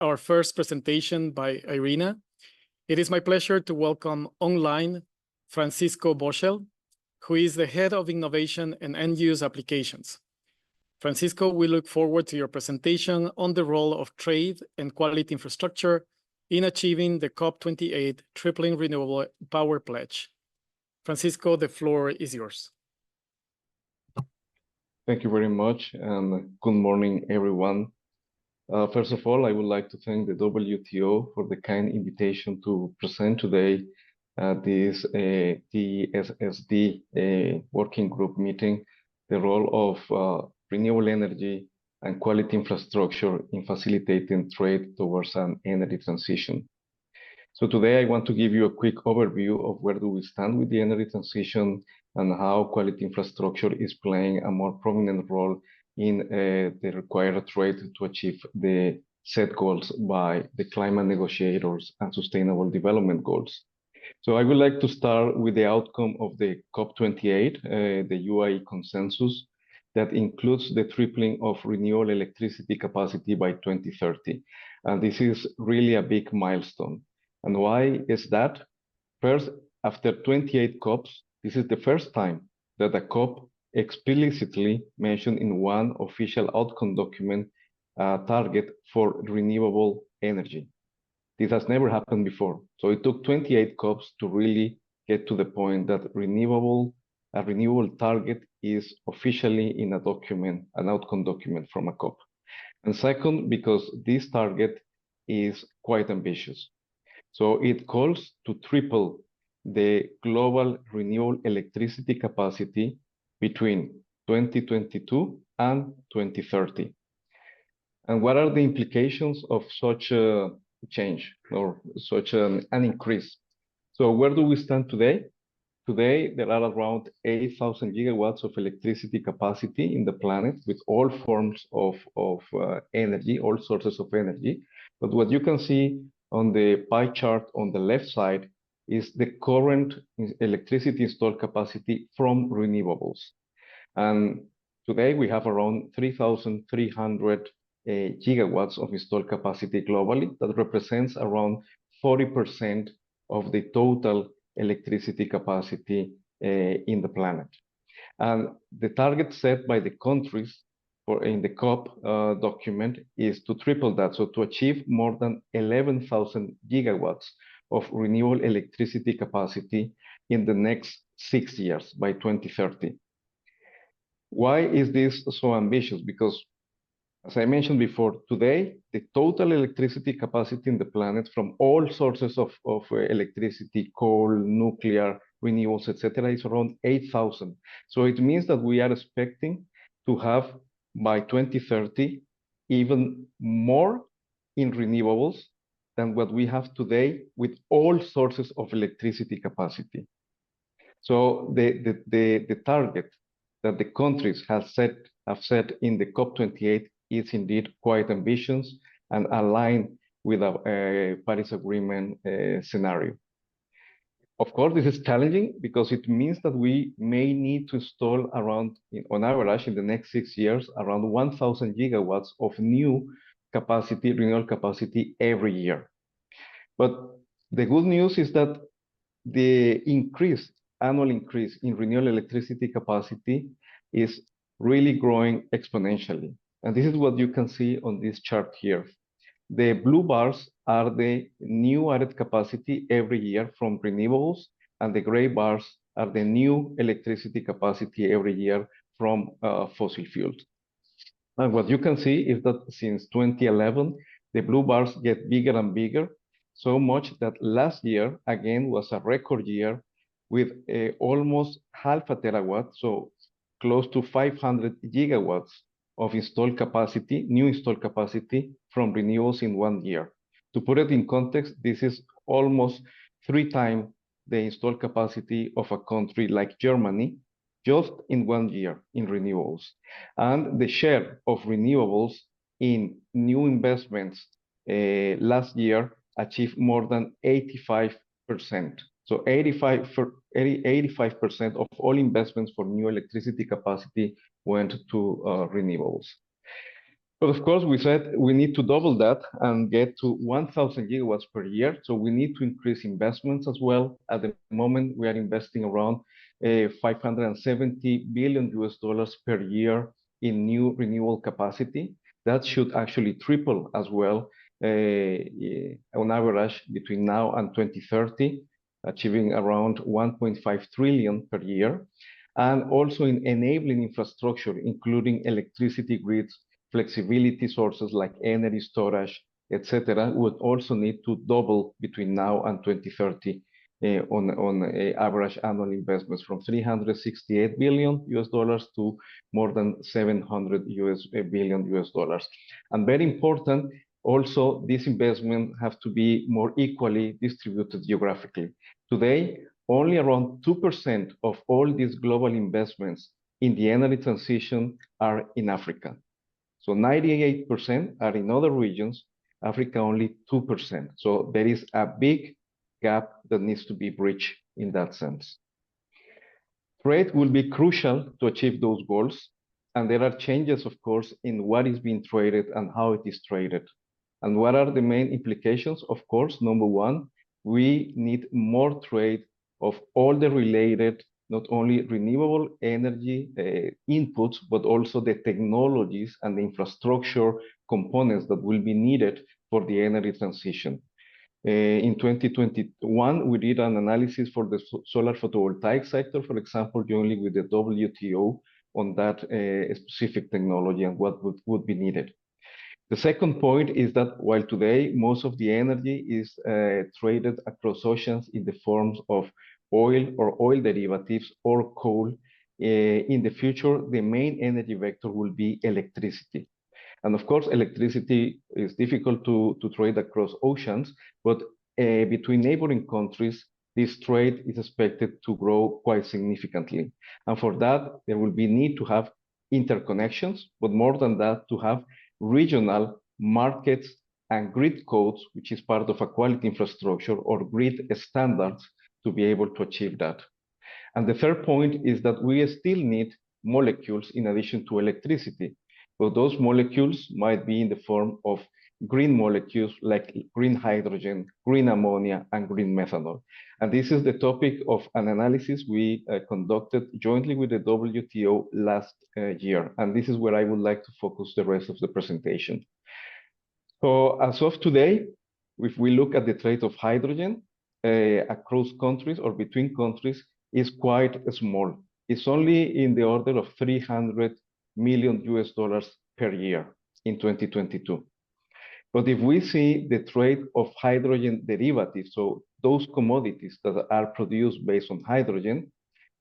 our first presentation by IRENA, it is my pleasure to welcome online Francisco Boschel, who is the Head of Innovation and End-Use Applications. Francisco, we look forward to your presentation on the role of trade and quality infrastructure in achieving the COP28 Tripling Renewable Power Pledge. Francisco, the floor is yours. Thank you very much, and good morning, everyone. First of all, I would like to thank the WTO for the kind invitation to present today at this TESSD working group meeting, the role of renewable energy and quality infrastructure in facilitating trade towards an energy transition. So today I want to give you a quick overview of where do we stand with the energy transition and how quality infrastructure is playing a more prominent role in the required trade to achieve the set goals by the climate negotiators and sustainable development goals. So I would like to start with the outcome of the COP28, the UAE consensus, that includes the tripling of renewable electricity capacity by 2030. And this is really a big milestone. And why is that? First, after 28 COPs, this is the first time that a COP explicitly mentioned in one official outcome document target for renewable energy. This has never happened before. So it took 28 COPs to really get to the point that a renewable target is officially in a document, an outcome document from a COP. And second, because this target is quite ambitious. So it calls to triple the global renewable electricity capacity between 2022 and 2030. And what are the implications of such a change or such an increase? So where do we stand today? Today, there are around 8,000 gigawatts of electricity capacity in the planet with all forms of energy, all sources of energy. But what you can see on the pie chart on the left side is the current electricity installed capacity from renewables. And today we have around 3,300 gigawatts of installed capacity globally. That represents around 40% of the total electricity capacity in the planet. And the target set by the countries in the COP document is to triple that, so to achieve more than 11,000 gigawatts of renewable electricity capacity in the next 6 years by 2030. Why is this so ambitious? Because, as I mentioned before, today, the total electricity capacity in the planet from all sources of electricity, coal, nuclear, renewables, etc., is around 8,000. So it means that we are expecting to have by 2030 even more in renewables than what we have today with all sources of electricity capacity. So the target that the countries have set in the COP28 is indeed quite ambitious and aligned with a Paris Agreement scenario. Of course, this is challenging because it means that we may need to install around, on average, in the next 6 years, around 1,000 gigawatts of new capacity, renewable capacity every year. But the good news is that the annual increase in renewable electricity capacity is really growing exponentially. And this is what you can see on this chart here. The blue bars are the new added capacity every year from renewables, and the gray bars are the new electricity capacity every year from fossil fuels. And what you can see is that since 2011, the blue bars get bigger and bigger, so much that last year, again, was a record year with almost half a terawatt, so close to 500 gigawatts of installed capacity, new installed capacity from renewables in 1 year. To put it in context, this is almost 3 times the installed capacity of a country like Germany, just in 1 year in renewables. And the share of renewables in new investments last year achieved more than 85%. So 85% of all investments for new electricity capacity went to renewables. But of course, we said we need to double that and get to 1,000 gigawatts per year. So we need to increase investments as well. At the moment, we are investing around 570 billion US dollars per year in new renewable capacity. That should actually triple as well on average between now and 2030, achieving around 1.5 trillion per year. And also in enabling infrastructure, including electricity grids, flexibility sources like energy storage, etc., would also need to double between now and 2030 on average annual investments from 368 billion US dollars to more than 700 billion US dollars. And very important, also, these investments have to be more equally distributed geographically. Today, only around 2% of all these global investments in the energy transition are in Africa. So 98% are in other regions, Africa only 2%. So there is a big gap that needs to be bridged in that sense. Trade will be crucial to achieve those goals. And there are changes, of course, in what is being traded and how it is traded. And what are the main implications? Of course, number one, we need more trade of all the related, not only renewable energy inputs, but also the technologies and the infrastructure components that will be needed for the energy transition. In 2021, we did an analysis for the solar photovoltaic sector, for example, jointly with the WTO on that specific technology and what would be needed. The second point is that while today most of the energy is traded across oceans in the forms of oil or oil derivatives or coal, in the future, the main energy vector will be electricity. And of course, electricity is difficult to trade across oceans, but between neighboring countries, this trade is expected to grow quite significantly. And for that, there will be need to have interconnections, but more than that, to have regional markets and grid codes, which is part of a quality infrastructure or grid standards to be able to achieve that. And the third point is that we still need molecules in addition to electricity. But those molecules might be in the form of green molecules like green hydrogen, green ammonia, and green methanol. And this is the topic of an analysis we conducted jointly with the WTO last year. And this is where I would like to focus the rest of the presentation. So as of today, if we look at the trade of hydrogen across countries or between countries, is quite small. It's only in the order of 300 million US dollars per year in 2022. But if we see the trade of hydrogen derivatives, so those commodities that are produced based on hydrogen,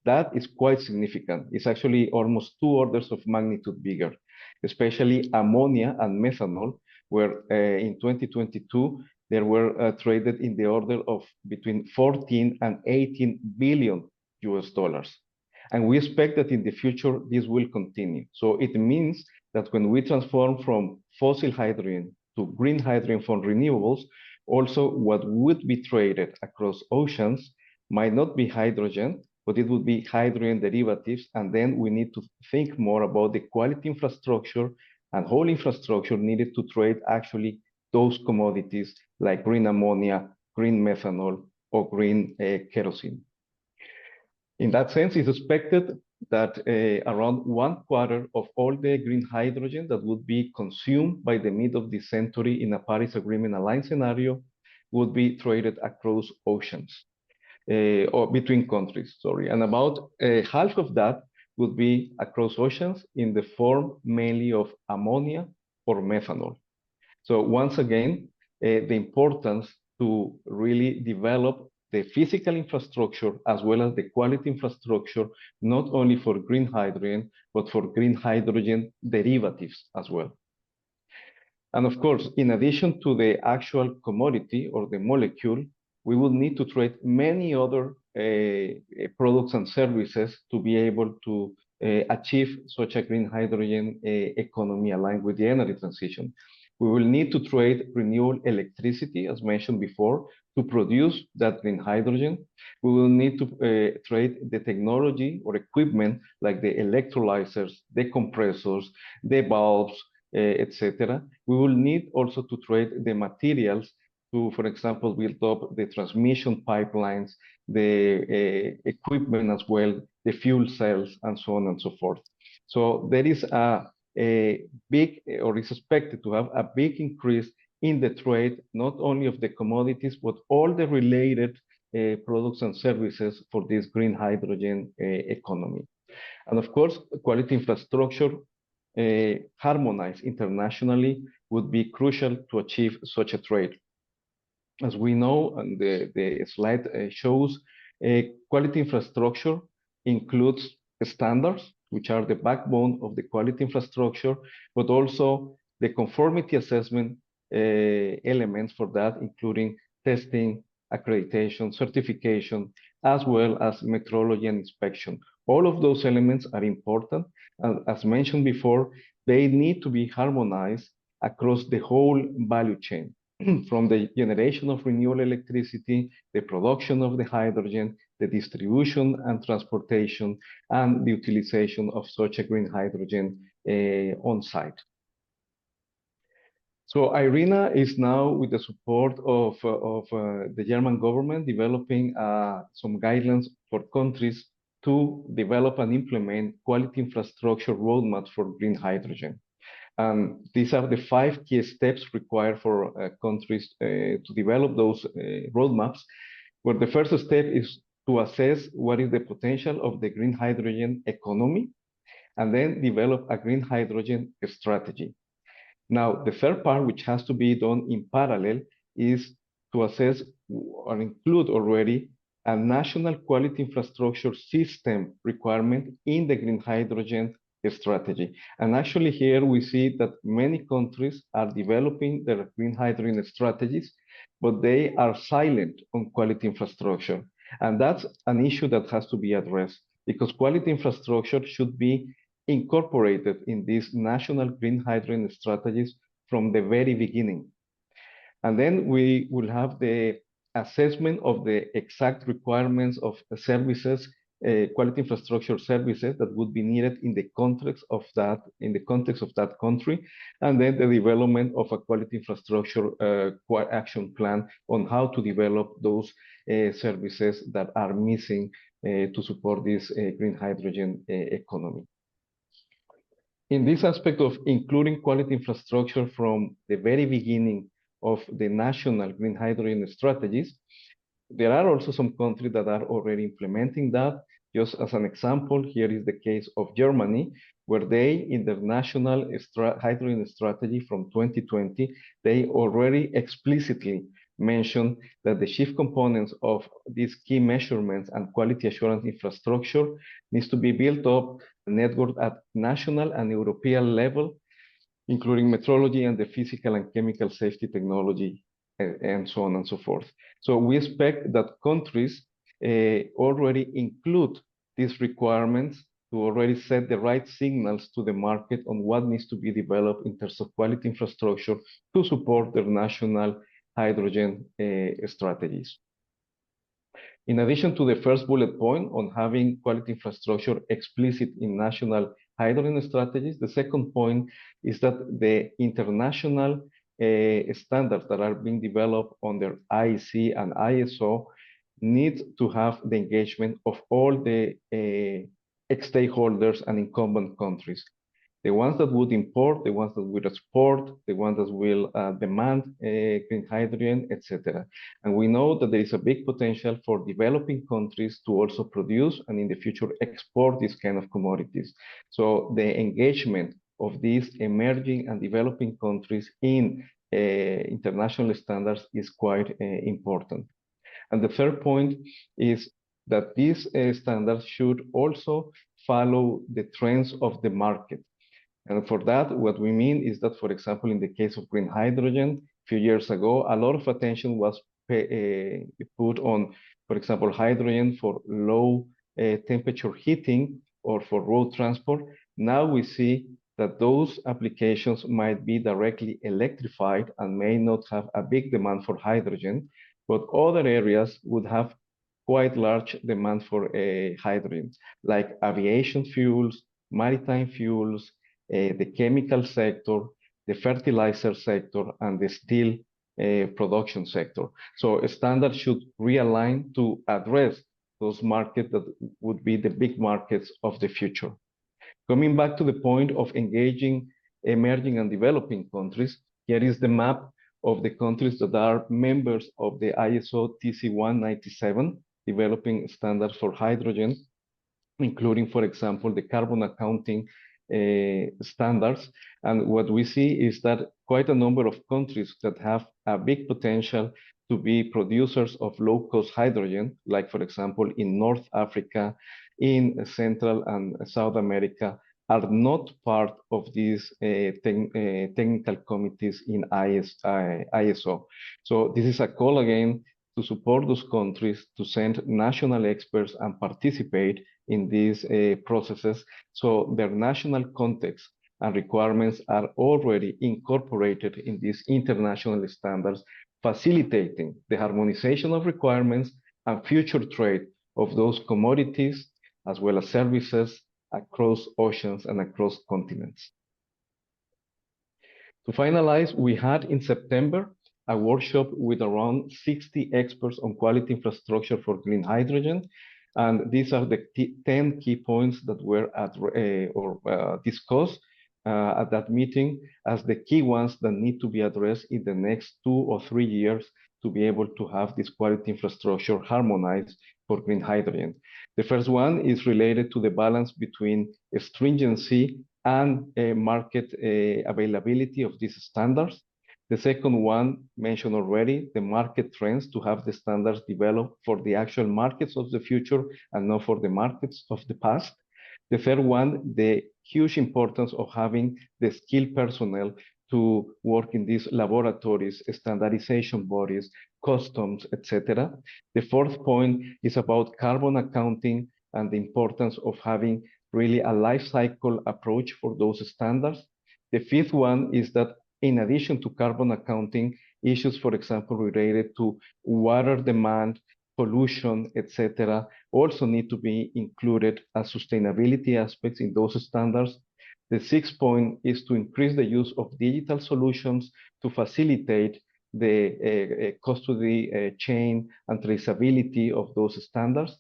that is quite significant. It's actually almost 2 orders of magnitude bigger, especially ammonia and methanol, where in 2022, they were traded in the order of between 14 and 18 billion US dollars. And we expect that in the future, this will continue. So it means that when we transform from fossil hydrogen to green hydrogen from renewables, also what would be traded across oceans might not be hydrogen, but it would be hydrogen derivatives. And then we need to think more about the quality infrastructure and whole infrastructure needed to trade actually those commodities like green ammonia, green methanol, or green kerosene. In that sense, it's expected that around 1/4 of all the green hydrogen that would be consumed by the mid of this century in a Paris Agreement aligned scenario would be traded across oceans or between countries, sorry. And about half of that would be across oceans in the form mainly of ammonia or methanol. So once again, the importance to really develop the physical infrastructure as well as the quality infrastructure, not only for green hydrogen, but for green hydrogen derivatives as well. And of course, in addition to the actual commodity or the molecule, we will need to trade many other products and services to be able to achieve such a green hydrogen economy aligned with the energy transition. We will need to trade renewable electricity, as mentioned before, to produce that green hydrogen. We will need to trade the technology or equipment like the electrolyzers, the compressors, the valves, etc. We will need also to trade the materials to, for example, build up the transmission pipelines, the equipment as well, the fuel cells, and so on and so forth. So there is a big, or is expected to have a big increase in the trade, not only of the commodities, but all the related products and services for this green hydrogen economy. And of course, quality infrastructure harmonized internationally would be crucial to achieve such a trade. As we know, and the slide shows, quality infrastructure includes standards, which are the backbone of the quality infrastructure, but also the conformity assessment elements for that, including testing, accreditation, certification, as well as metrology and inspection. All of those elements are important, and as mentioned before, they need to be harmonized across the whole value chain. From the generation of renewable electricity, the production of the hydrogen, the distribution and transportation, and the utilization of such a green hydrogen on site. So IRENA is now, with the support of the German government, developing some guidelines for countries to develop and implement quality infrastructure roadmaps for green hydrogen. These are the 5 key steps required for countries to develop those roadmaps, where the first step is to assess what is the potential of the green hydrogen economy, and then develop a green hydrogen strategy. Now, the third part, which has to be done in parallel, is to assess or include already a national quality infrastructure system requirement in the green hydrogen strategy. And actually here we see that many countries are developing their green hydrogen strategies, but they are silent on quality infrastructure. And that's an issue that has to be addressed, because quality infrastructure should be incorporated in these national green hydrogen strategies from the very beginning. And then we will have the assessment of the exact requirements of services, quality infrastructure services that would be needed in the context of that, country, and then the development of a quality infrastructure action plan on how to develop those services that are missing to support this green hydrogen economy. In this aspect of including quality infrastructure from the very beginning of the national green hydrogen strategies, there are also some countries that are already implementing that. Just as an example, here is the case of Germany, where they, in their national hydrogen strategy from 2020, they already explicitly mentioned that the chief components of these key measurements and quality assurance infrastructure needs to be built up network at national and European level, including metrology and the physical and chemical safety technology, and so on and so forth. So we expect that countries already include these requirements to already set the right signals to the market on what needs to be developed in terms of quality infrastructure to support their national hydrogen strategies. In addition to the first bullet point on having quality infrastructure explicit in national hydrogen strategies, the second point is that the international standards that are being developed under IEC and ISO need to have the engagement of all the stakeholders and incumbent countries. The ones that would import, the ones that will export, the ones that will demand green hydrogen, etc. And we know that there is a big potential for developing countries to also produce and in the future export these kind of commodities. So the engagement of these emerging and developing countries in international standards is quite important. And the third point is that these standards should also follow the trends of the market. And for that, what we mean is that, for example, in the case of green hydrogen, a few years ago, a lot of attention was put on, for example, hydrogen for low temperature heating or for road transport. Now we see that those applications might be directly electrified and may not have a big demand for hydrogen, but other areas would have quite large demand for hydrogen, like aviation fuels, maritime fuels, the chemical sector, the fertilizer sector, and the steel production sector. So standards should realign to address those markets that would be the big markets of the future. Coming back to the point of engaging emerging and developing countries, here is the map of the countries that are members of the ISO TC 197, developing standards for hydrogen, including, for example, the carbon accounting standards. And what we see is that quite a number of countries that have a big potential to be producers of low-cost hydrogen, like, for example, in North Africa, in Central and South America, are not part of these technical committees in ISO. So this is a call again to support those countries to send national experts and participate in these processes, so their national context and requirements are already incorporated in these international standards, facilitating the harmonization of requirements and future trade of those commodities as well as services across oceans and across continents. To finalize, we had in September a workshop with around 60 experts on quality infrastructure for green hydrogen. And these are the 10 key points that were discussed at that meeting as the key ones that need to be addressed in the next 2 or 3 years to be able to have this quality infrastructure harmonized for green hydrogen. The first one is related to the balance between stringency and market availability of these standards. The second one, mentioned already, the market trends to have the standards developed for the actual markets of the future and not for the markets of the past. The third one, the huge importance of having the skilled personnel to work in these laboratories, standardization bodies, customs, etc. The fourth point is about carbon accounting and the importance of having really a life cycle approach for those standards. The fifth one is that in addition to carbon accounting, issues, for example, related to water demand, pollution, etc., also need to be included as sustainability aspects in those standards. The sixth point is to increase the use of digital solutions to facilitate the custody chain and traceability of those standards.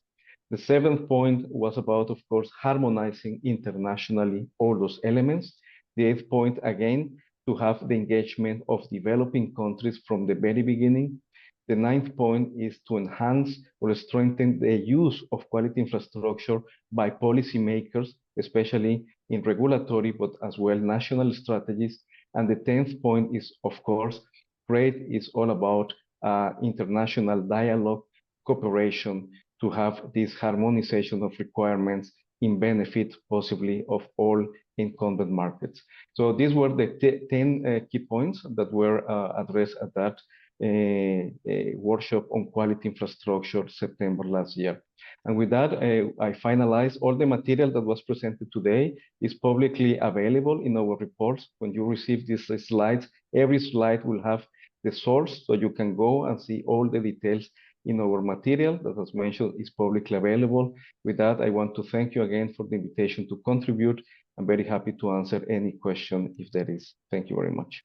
The seventh point was about, of course, harmonizing internationally all those elements. The eighth point, again, to have the engagement of developing countries from the very beginning. The ninth point is to enhance or strengthen the use of quality infrastructure by policymakers, especially in regulatory, but as well national strategies. And the 10th point is, of course, trade is all about international dialogue, cooperation, to have this harmonization of requirements in benefit possibly of all incumbent markets. So these were the 10 key points that were addressed at that workshop on quality infrastructure September last year. And with that, I finalize all the material that was presented today is publicly available in our reports. When you receive these slides, every slide will have the source, so you can go and see all the details in our material that, as mentioned, is publicly available. With that, I want to thank you again for the invitation to contribute. I'm very happy to answer any question if there is. Thank you very much.